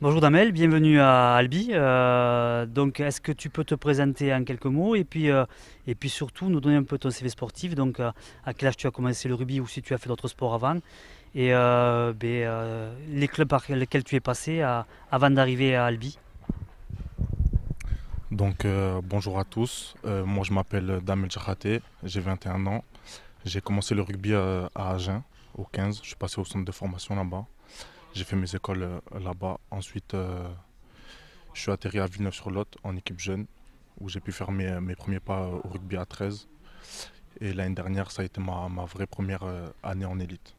Bonjour Damel, bienvenue à Albi. Donc, est-ce que tu peux te présenter en quelques mots et puis surtout nous donner un peu ton CV sportif, donc à quel âge tu as commencé le rugby ou si tu as fait d'autres sports avant et les clubs par lesquels tu es passé avant d'arriver à Albi. Bonjour à tous. Moi je m'appelle Damel Djakhate, j'ai 21 ans. J'ai commencé le rugby à Agen, au 15. Je suis passé au centre de formation là-bas. J'ai fait mes écoles là-bas. Ensuite, je suis atterri à Villeneuve-sur-Lot en équipe jeune, où j'ai pu faire mes premiers pas au rugby à 13. Et l'année dernière, ça a été ma vraie première année en élite.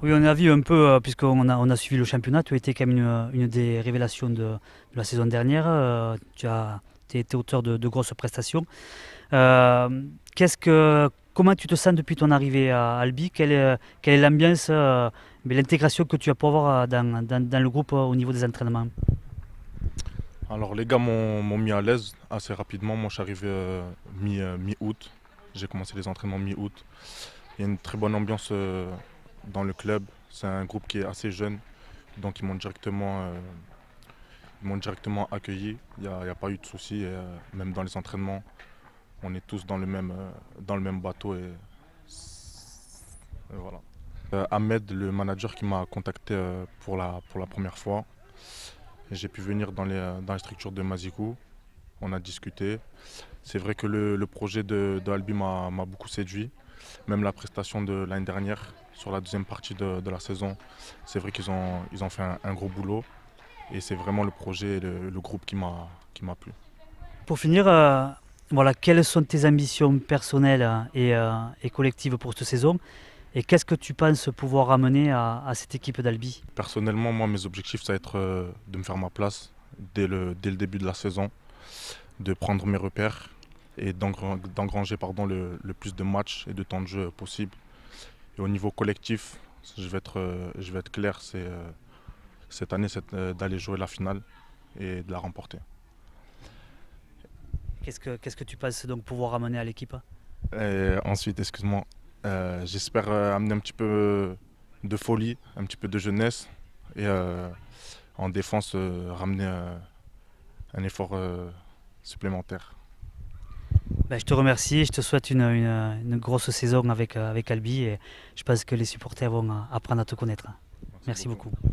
Oui, on a vu un peu, on a suivi le championnat, tu as été quand même une des révélations de la saison dernière. Tu as été auteur de grosses prestations. Euh, Comment tu te sens depuis ton arrivée à Albi? Quelle est l'ambiance, mais l'intégration que tu vas pouvoir avoir dans le groupe au niveau des entraînements? Alors les gars m'ont mis à l'aise assez rapidement. Moi je suis arrivé mi-août. J'ai commencé les entraînements mi-août. Il y a une très bonne ambiance dans le club. C'est un groupe qui est assez jeune, donc ils m'ont directement accueilli. Il y a pas eu de soucis. Et, même dans les entraînements, on est tous dans le même bateau. Et voilà. Ahmed, le manager qui m'a contacté pour la première fois, j'ai pu venir dans les structures de Mazikou. On a discuté. C'est vrai que le projet de Albi m'a beaucoup séduit. Même la prestation de l'année dernière, sur la deuxième partie de la saison, c'est vrai ils ont fait un gros boulot. Et c'est vraiment le projet et le groupe qui m'a plu. Pour finir, voilà, quelles sont tes ambitions personnelles et collectives pour cette saison? Et qu'est-ce que tu penses pouvoir amener à cette équipe d'Albi? Personnellement, moi, mes objectifs, ça va être de me faire ma place dès le début de la saison, de prendre mes repères et d'engranger le plus de matchs et de temps de jeu possible. Et au niveau collectif, je vais être clair, cette année, c'est d'aller jouer la finale et de la remporter. Qu'est-ce que tu penses donc pouvoir amener à l'équipe? Et ensuite, excuse-moi, j'espère amener un petit peu de folie, un petit peu de jeunesse et en défense, ramener un effort supplémentaire. Ben, je te remercie, je te souhaite une grosse saison avec Albi et je pense que les supporters vont apprendre à te connaître. Merci Merci beaucoup. beaucoup.